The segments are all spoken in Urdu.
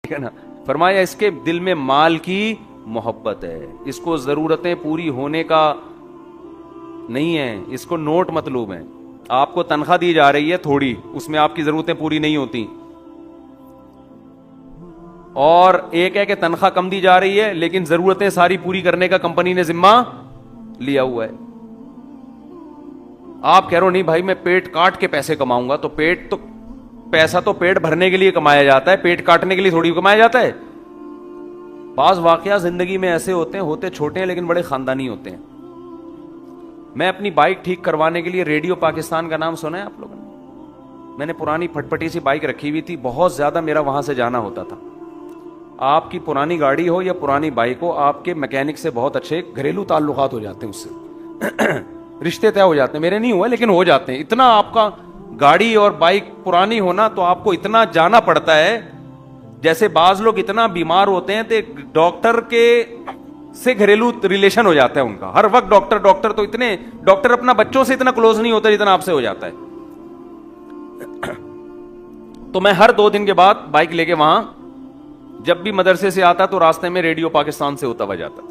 ٹھیک ہے نا. فرمایا اس کے دل میں مال کی محبت ہے, اس کو ضرورتیں پوری ہونے کا نہیں ہے, اس کو نوٹ مطلوب ہے. آپ کو تنخواہ دی جا رہی ہے تھوڑی, اس میں آپ کی ضرورتیں پوری نہیں ہوتی, اور ایک ہے کہ تنخواہ کم دی جا رہی ہے لیکن ضرورتیں ساری پوری کرنے کا کمپنی نے ذمہ لیا ہوا ہے. آپ کہہ رہے ہو نہیں بھائی میں پیٹ کاٹ کے پیسے کماؤں گا, تو پیسہ تو پیٹ بھرنے کے لیے کمایا جاتا ہے, پیٹ کاٹنے کے لیے تھوڑی کمایا جاتا ہے. بعض واقعات زندگی میں ایسے ہوتے چھوٹے ہیں لیکن بڑے خاندانی ہوتے ہیں. میں اپنی بائک ٹھیک کروانے کے لیے ریڈیو پاکستان کا نام سنا ہے آپ لوگوں نے؟ میں نے پرانی پھٹ پٹی سی بائک رکھی ہوئی تھی, بہت زیادہ میرا وہاں سے جانا ہوتا تھا. آپ کی پرانی گاڑی ہو یا پرانی بائک ہو, آپ کے میکینک سے بہت اچھے گھریلو تعلقات ہو جاتے ہیں, اس سے رشتے طے ہو جاتے ہیں. میرے نہیں ہوئے لیکن ہو جاتے ہیں. اتنا آپ کا گاڑی اور بائک پرانی ہونا تو آپ کو اتنا جانا پڑتا ہے. جیسے بعض لوگ اتنا بیمار ہوتے ہیں تو ڈاکٹر کے سے گھریلو ریلیشن ہو جاتا ہے ان کا, ہر وقت ڈاکٹر تو اتنے ڈاکٹر اپنا بچوں سے اتنا کلوز نہیں ہوتا جتنا آپ سے ہو جاتا ہے. تو میں ہر 2 دن کے بعد بائک لے کے وہاں جب بھی مدرسے سے آتا تو راستے میں ریڈیو پاکستان سے ہوتا ہوا جاتا.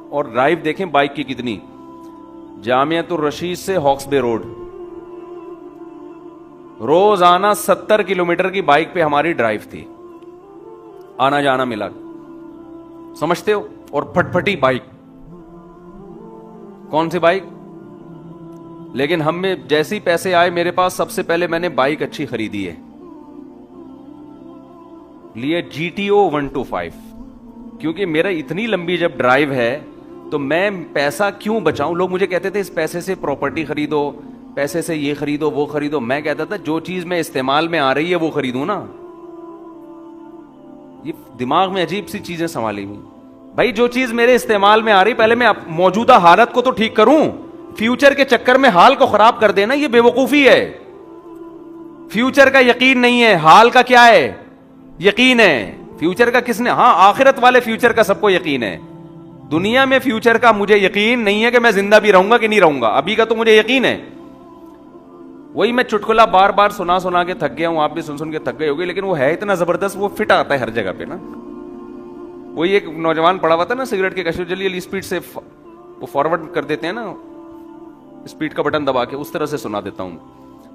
اور ڈرائیو دیکھیں بائک کی کتنی, جامعۃ الرشید سے ہاکس بے روڈ روزانہ 70 کلومیٹر کی بائک پہ ہماری ڈرائیو تھی, آنا جانا ملا, سمجھتے ہو. اور پھٹ پھٹی بائک, کون سی بائک, لیکن ہم میں جیسے پیسے آئے میرے پاس سب سے پہلے میں نے بائک اچھی خریدی ہے, لیے GTO 125, کیونکہ میرا اتنی لمبی جب ڈرائیو ہے تو میں پیسہ کیوں بچاؤں. لوگ مجھے کہتے تھے اس پیسے سے پراپرٹی خریدو, پیسے سے یہ خریدو وہ خریدو. میں کہتا تھا جو چیز میں استعمال میں آ رہی ہے وہ خریدوں نا. یہ دماغ میں عجیب سی چیزیں سنبھالی ہوئی بھائی. جو چیز میرے استعمال میں آ رہی پہلے میں موجودہ حالت کو تو ٹھیک کروں, فیوچر کے چکر میں حال کو خراب کر دینا یہ بے وقوفی ہے. فیوچر کا یقین نہیں ہے, حال کا کیا ہے, یقین ہے. فیوچر کا کس نے, ہاں آخرت والے فیوچر کا سب کو یقین ہے. دنیا میں فیوچر کا مجھے یقین نہیں ہے کہ میں زندہ بھی رہوں گا کہ نہیں رہوں گا. ابھی کا تو مجھے یقین ہے. وہی میں چٹکلا بار بار سنا کے تھک گیا ہوں, آپ بھی سن کے تھک گئے ہوگے, لیکن وہ ہے اتنا زبردست, وہ فٹ آتا ہے ہر جگہ پہ نا. وہی ایک نوجوان پڑا ہوا تھا نا سگریٹ کے کشش, جلدی اسپیڈ سے وہ فارورڈ کر دیتے ہیں نا اسپیڈ کا بٹن دبا کے, اس طرح سے سنا دیتا ہوں.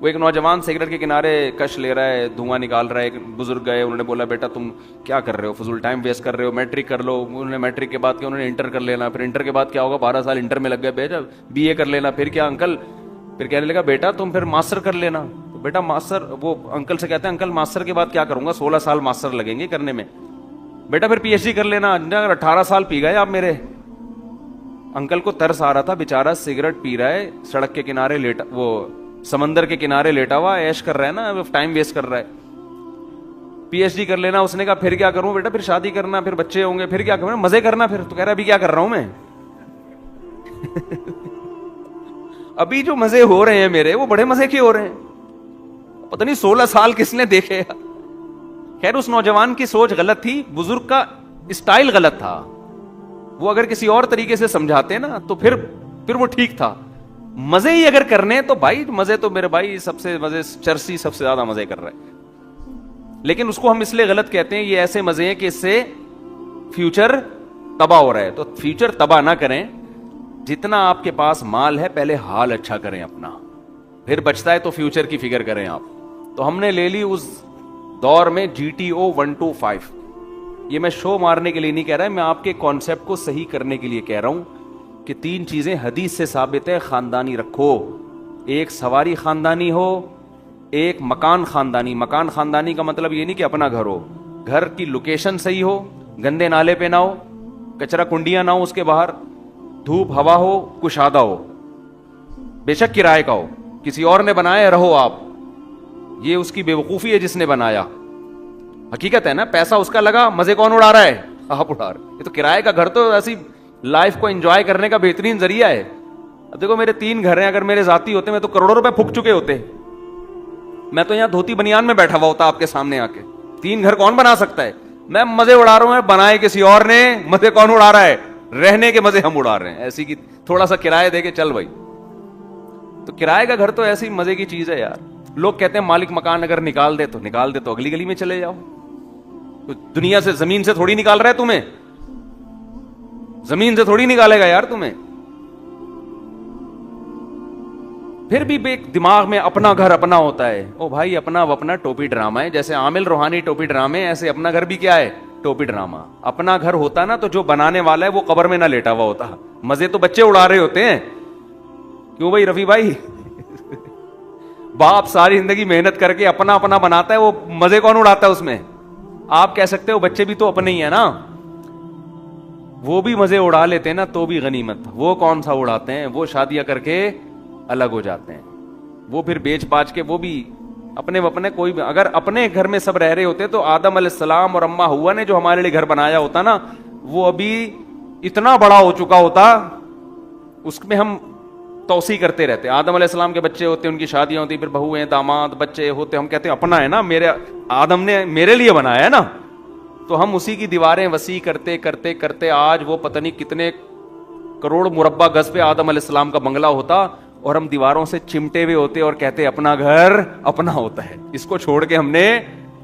وہ ایک نوجوان سگریٹ کے کنارے کش لے رہا ہے, دھواں نکال رہا ہے. ایک بزرگ گئے, انہوں نے بولا بیٹا تم کیا کر رہے ہو, فضول ٹائم ویسٹ کر رہے ہو, میٹرک کر لو. انہوں نے میٹرک کے بعد کیا, انہوں نے انٹر کر لینا. پھر انٹر کے بعد کیا ہوگا, 12 سال انٹر میں لگ گئے, بیٹا BA کر لینا. پھر کیا انکل, پھر کہنے لگا بیٹا تم پھر ماسٹر کر لینا. تو بیٹا ماسٹر, وہ انکل سے کہتے ہیں انکل ماسٹر کے بعد کیا کروں گا, 16 سال ماسٹر لگیں گے کرنے میں. بیٹا پھر PhD کر لینا. 18 سال پی گئے آپ میرے. انکل کو ترس آ رہا تھا, بیچارہ سگریٹ پی رہا ہے, سڑک کے کنارے لیٹا, وہ سمندر کے کنارے لیٹا ہوا, ایش کر رہا ہے نا, ٹائم ویسٹ کر رہا ہے. PhD کر لینا. اس نے کہا پھر کیا کروں بیٹا, پھر شادی کرنا, پھر بچے ہوں گے, پھر کیا کروں, مزے کرنا. پھر تو کہہ رہا ابھی کیا کر رہا ہوں میں ابھی جو مزے ہو رہے ہیں میرے وہ بڑے مزے کے ہو رہے ہیں. پتہ نہیں 16 سال کس نے دیکھے. خیر اس نوجوان کی سوچ غلط تھی, بزرگ کا اسٹائل غلط تھا. وہ اگر کسی اور طریقے سے سمجھاتے نا تو پھر وہ ٹھیک تھا. مزے ہی اگر کرنے تو بھائی مزے تو میرے بھائی سب سے مزے, چرسی سب سے زیادہ مزے کر رہا ہے. لیکن اس کو ہم اس لیے غلط کہتے ہیں, یہ ایسے مزے ہیں کہ اس سے فیوچر تباہ ہو رہا ہے. تو فیوچر تباہ نہ کریں. جتنا آپ کے پاس مال ہے پہلے حال اچھا کریں اپنا, پھر بچتا ہے تو فیوچر کی فکر کریں آپ. تو ہم نے لے لی اس دور میں GTO 125. یہ میں شو مارنے کے لیے نہیں کہہ رہا, میں آپ کے کانسیپٹ کو صحیح کرنے کے لیے کہہ رہا ہوں کہ 3 چیزیں حدیث سے ثابت ہے. خاندانی رکھو, ایک سواری خاندانی ہو, ایک مکان خاندانی. مکان خاندانی کا مطلب یہ نہیں کہ اپنا گھر ہو, گھر کی لوکیشن صحیح ہو, گندے نالے پہ نہ ہو, کچرا کنڈیاں نہ ہو اس کے باہر, دھوپ ہوا ہو, کشادہ ہو, بے شک کرائے کا ہو, کسی اور نے بنایا رہو آپ. یہ اس کی بے وقوفی ہے جس نے بنایا. حقیقت ہے نا, پیسہ اس کا لگا, مزے کون اڑا رہا ہے, آپ اڑا رہے. یہ تو کرائے کا گھر تو ایسی لائف کو انجوائے کرنے کا بہترین ذریعہ ہے. اب دیکھو میرے 3 گھر ہیں, اگر میرے ذاتی ہوتے میں تو کروڑوں روپے پھک چکے ہوتے. میں تو یہاں دھوتی بنیان میں بیٹھا ہوا ہوتا آپ کے سامنے آ کے. 3 گھر کون بنا سکتا ہے؟ میں مزے اڑا رہا ہوں, بنائے کسی اور نے, مزے کون اڑا رہا ہے؟ رہنے کے مزے ہم اڑا رہے ہیں. ایسی کی تھوڑا سا کرایہ دے کے چل بھائی. تو کرائے کا گھر تو ایسی مزے کی چیز ہے یار. لوگ کہتے ہیں مالک مکان اگر نکال دے تو اگلی گلی میں چلے جاؤ. دنیا سے, زمین سے تھوڑی نکال رہا ہے تمہیں, زمین سے تھوڑی نکالے گا یار تمہیں. پھر بھی ایک دماغ میں اپنا گھر اپنا ہوتا ہے. او بھائی اپنا وہ اپنا ٹوپی ڈرامہ ہے, جیسے عامل روحانی ٹوپی ڈرامے, ایسے اپنا گھر بھی کیا ہے, ٹوپی ڈرامہ. اپنا گھر ہوتا نا تو جو بنانے والا ہے وہ قبر میں نہ لیٹا ہوا ہوتا, مزے تو بچے اڑا رہے ہوتے ہیں. کیوں بھائی رفیع بھائی؟ باپ ساری زندگی محنت کر کے اپنا اپنا بناتا ہے, وہ مزے کون اڑاتا ہے اس میں؟ آپ کہہ سکتے ہو بچے بھی تو اپنے ہی ہیں نا, وہ بھی مزے اڑا لیتے ہیں نا تو بھی غنیمت. وہ کون سا اڑاتے ہیں, وہ شادیاں کر کے الگ ہو جاتے ہیں, وہ پھر بیچ باچ کے وہ بھی اپنے کوئی بھی. اگر اپنے گھر میں سب رہ رہے ہوتے تو آدم علیہ السلام اور اما ہوا نے جو ہمارے لیے گھر بنایا ہوتا نا, وہ ابھی اتنا بڑا ہو چکا ہوتا, اس میں ہم توسیع کرتے رہتے. آدم علیہ السلام کے بچے ہوتے, ان کی شادیاں ہوتی, پھر بہو ہیں, داماد, بچے ہوتے, ہم کہتے ہیں اپنا ہے نا, میرے آدم نے میرے لیے بنایا ہے نا, تو ہم اسی کی دیواریں وسیع کرتے کرتے کرتے آج وہ پتہ نہیں کتنے کروڑ مربع گز پہ آدم علیہ السلام کا بنگلہ ہوتا, اور ہم دیواروں سے چمٹے ہوئے ہوتے اور کہتے اپنا گھر اپنا ہوتا ہے, اس کو چھوڑ کے ہم نے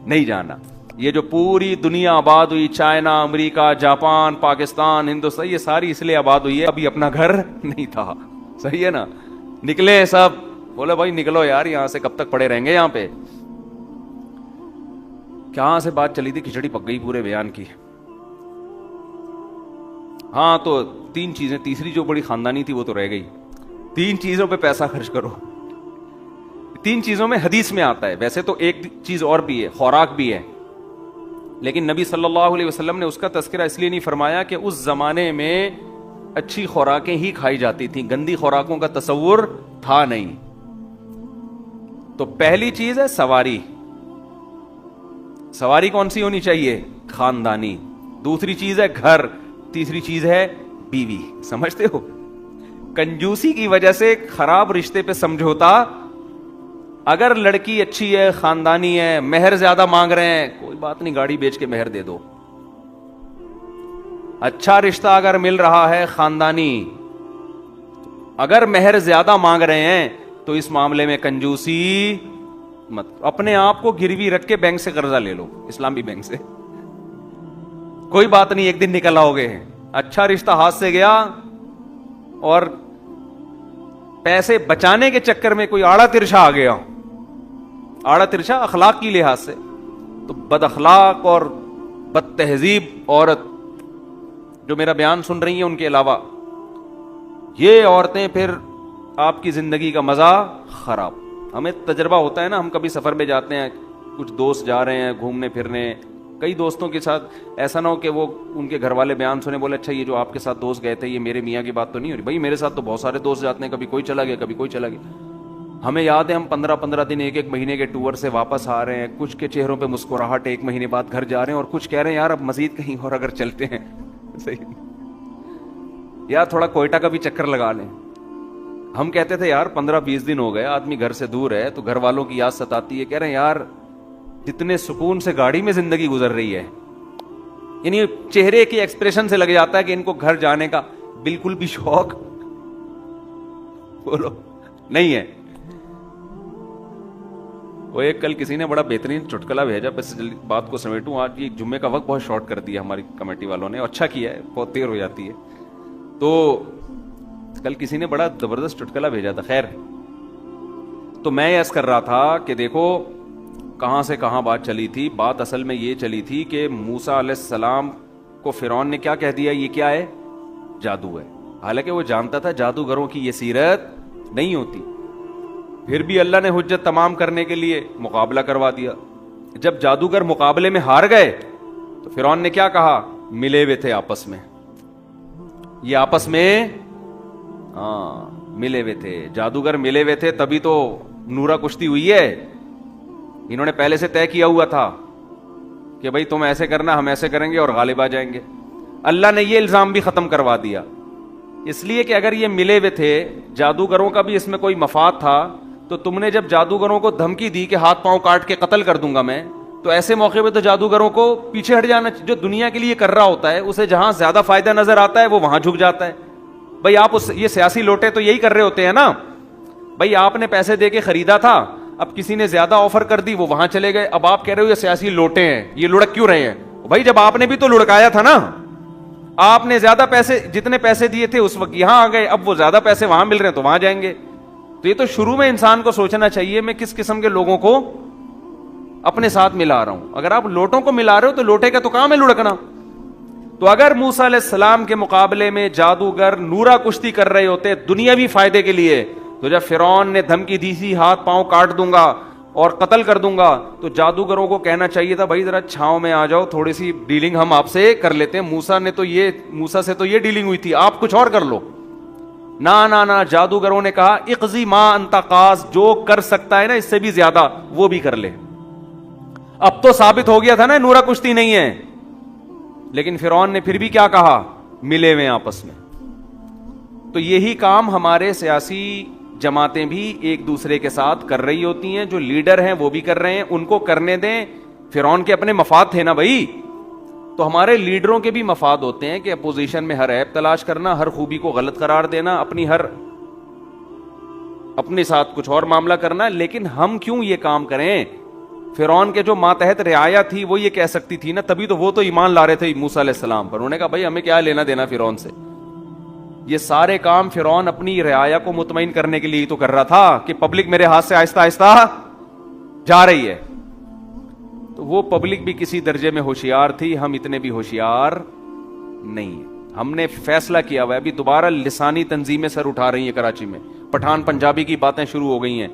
نہیں جانا. یہ جو پوری دنیا آباد ہوئی, چائنا, امریکہ, جاپان, پاکستان, ہندوستان, یہ ساری اس لیے آباد ہوئی ہے ابھی اپنا گھر نہیں تھا. صحیح ہے نا؟ نکلے سب, بولے بھائی نکلو یار یہاں سے, کب تک پڑے رہیں گے یہاں پہ. کہاں سے بات چلی تھی, کھچڑی پک گئی پورے بیان کی. ہاں تو 3 چیزیں, تیسری جو بڑی خاندانی تھی وہ تو رہ گئی. 3 چیزوں پہ پیسہ خرچ کرو. 3 چیزوں میں حدیث میں آتا ہے, ویسے تو ایک چیز اور بھی ہے, خوراک بھی ہے, لیکن نبی صلی اللہ علیہ وسلم نے اس کا تذکرہ اس لیے نہیں فرمایا کہ اس زمانے میں اچھی خوراکیں ہی کھائی جاتی تھیں, گندی خوراکوں کا تصور تھا نہیں. تو پہلی چیز ہے سواری. سواری کون سی ہونی چاہیے؟ خاندانی. دوسری چیز ہے گھر. تیسری چیز ہے بیوی. سمجھتے ہو؟ کنجوسی کی وجہ سے خراب رشتے پہ سمجھوتا. اگر لڑکی اچھی ہے, خاندانی ہے, مہر زیادہ مانگ رہے ہیں, کوئی بات نہیں, گاڑی بیچ کے مہر دے دو. اچھا رشتہ اگر مل رہا ہے خاندانی, اگر مہر زیادہ مانگ رہے ہیں تو اس معاملے میں کنجوسی مت. اپنے آپ کو گروی رکھ کے بینک سے قرضہ لے لو, اسلامی بینک سے, کوئی بات نہیں, ایک دن نکل آؤ گے. اچھا رشتہ ہاتھ سے گیا اور پیسے بچانے کے چکر میں کوئی آڑا ترچھا آ گیا, آڑا ترچھا اخلاق کی لحاظ سے, تو بد اخلاق اور بد تہذیب عورت جو میرا بیان سن رہی ہیں ان کے علاوہ, یہ عورتیں پھر آپ کی زندگی کا مزہ خراب. ہمیں تجربہ ہوتا ہے نا, ہم کبھی سفر میں جاتے ہیں, کچھ دوست جا رہے ہیں گھومنے پھرنے, کئی دوستوں کے ساتھ, ایسا نہ ہو کہ وہ ان کے گھر والے بیان سنے, بولے اچھا یہ جو آپ کے ساتھ دوست گئے تھے یہ میرے میاں کی بات تو نہیں ہو رہی. بھائی میرے ساتھ تو بہت سارے دوست جاتے ہیں, کبھی کوئی چلا گیا, کبھی کوئی چلا گیا. ہمیں یاد ہے ہم 15 دن, ایک مہینے کے ٹور سے واپس آ رہے ہیں, کچھ کے چہروں پہ مسکراہٹ, 1 مہینے بعد گھر جا رہے ہیں, اور کچھ کہہ رہے ہیں یار اب مزید کہیں اور اگر چلتے ہیں, صحیح یار تھوڑا کوئٹہ کا بھی چکر لگا لیں. ہم کہتے تھے یار 15-20 دن ہو گئے, آدمی گھر سے دور ہے تو گھر والوں کی یاد ستاتی ہے. کہہ رہے ہیں یار جتنے سکون سے گاڑی میں زندگی گزر رہی ہے, یعنی چہرے کے ایکسپریشن سے لگ جاتا ہے کہ ان کو گھر جانے کا بالکل بھی شوق بولو نہیں ہے. وہ ایک کل کسی نے بڑا بہترین چٹکلا بھیجا, بس بات کو سمیٹوں, آج یہ جمعے کا وقت بہت شارٹ کر دیا ہماری کمیٹی والوں نے, اچھا کیا ہے, بہت دیر ہو جاتی ہے. تو کل کسی نے بڑا زبردست چٹکلا بھیجا تھا. خیر, تو میں عرض کر رہا تھا کہ دیکھو کہاں سے کہاں بات چلی تھی. بات اصل میں یہ چلی تھی کہ موسیٰ علیہ السلام کو فرعون نے کیا کہہ دیا, یہ کیا ہے, جادو ہے. حالانکہ وہ جانتا تھا جادوگروں کی یہ سیرت نہیں ہوتی. پھر بھی اللہ نے حجت تمام کرنے کے لیے مقابلہ کروا دیا. جب جادوگر مقابلے میں ہار گئے تو فرعون نے کیا کہا, ملے ہوئے تھے آپس میں, یہ آپس میں ملے ہوئے تھے, جادوگر ملے ہوئے تھے, تبھی تو نورا کشتی ہوئی ہے. انہوں نے پہلے سے طے کیا ہوا تھا کہ بھائی تم ایسے کرنا, ہم ایسے کریں گے اور غالب آ جائیں گے. اللہ نے یہ الزام بھی ختم کروا دیا, اس لیے کہ اگر یہ ملے ہوئے تھے, جادوگروں کا بھی اس میں کوئی مفاد تھا, تو تم نے جب جادوگروں کو دھمکی دی کہ ہاتھ پاؤں کاٹ کے قتل کر دوں گا میں, تو ایسے موقع پہ تو جادوگروں کو پیچھے ہٹ جانا. جو دنیا کے لیے کر رہا ہوتا ہے اسے جہاں زیادہ فائدہ نظر آتا ہے وہ وہاں جھک جاتا ہے. بھائی آپ یہ سیاسی لوٹے تو یہی کر رہے ہوتے ہیں نا, بھائی آپ نے پیسے دے کے خریدا تھا, اب کسی نے زیادہ آفر کر دی, وہ وہاں چلے گئے. اب آپ کہہ رہے ہو یہ سیاسی لوٹے ہیں, یہ لڑک کیوں رہے ہیں, بھائی جب آپ نے بھی تو لڑکایا تھا نا, آپ نے زیادہ پیسے, جتنے پیسے دیے تھے اس وقت یہاں آ گئے, اب وہ زیادہ پیسے وہاں مل رہے ہیں تو وہاں جائیں گے. تو یہ تو شروع میں انسان کو سوچنا چاہیے میں کس قسم کے لوگوں کو اپنے ساتھ ملا رہا ہوں. اگر آپ لوٹوں کو ملا رہے ہو تو لوٹے کا تو کام ہے لڑکنا. تو اگر موسیٰ علیہ السلام کے مقابلے میں جادوگر نورا کشتی کر رہے ہوتے دنیاوی فائدے کے لیے, تو جب فرعون نے دھمکی دی تھی ہاتھ پاؤں کاٹ دوں گا اور قتل کر دوں گا, تو جادوگروں کو کہنا چاہیے تھا بھائی ذرا چھاؤں میں آ جاؤ, تھوڑی سی ڈیلنگ ہم آپ سے کر لیتے ہیں. موسیٰ سے تو یہ ڈیلنگ ہوئی تھی, آپ کچھ اور کر لو. نہ جادوگروں نے کہا اقضی ما انت قاض, جو کر سکتا ہے نا اس سے بھی زیادہ وہ بھی کر لے. اب تو ثابت ہو گیا تھا نا نورا کشتی نہیں ہے, لیکن فرعون نے پھر بھی کیا کہا, ملے ہوئے آپس میں. تو یہی کام ہمارے سیاسی جماعتیں بھی ایک دوسرے کے ساتھ کر رہی ہوتی ہیں, جو لیڈر ہیں وہ بھی کر رہے ہیں, ان کو کرنے دیں. فرعون کے اپنے مفاد تھے نا بھائی, تو ہمارے لیڈروں کے بھی مفاد ہوتے ہیں کہ اپوزیشن میں ہر عیب تلاش کرنا, ہر خوبی کو غلط قرار دینا, اپنے ساتھ کچھ اور معاملہ کرنا. لیکن ہم کیوں یہ کام کریں؟ فرعون کے جو ماتحت رعایا تھی وہ یہ کہہ سکتی تھی نا, تبھی تو وہ تو ایمان لا رہے تھے موسیٰ علیہ السلام پر. انہوں نے کہا بھائی ہمیں کیا لینا دینا فرعون سے, یہ سارے کام فرعون اپنی رعایا کو مطمئن کرنے کے لیے تو کر رہا تھا کہ پبلک میرے ہاتھ سے آہستہ آہستہ جا رہی ہے. تو وہ پبلک بھی کسی درجے میں ہوشیار تھی, ہم اتنے بھی ہوشیار نہیں ہیں. ہم نے فیصلہ کیا ہوا ہے, ابھی دوبارہ لسانی تنظیمیں سر اٹھا رہی ہیں کراچی میں, پٹھان پنجابی کی باتیں شروع ہو گئی ہیں.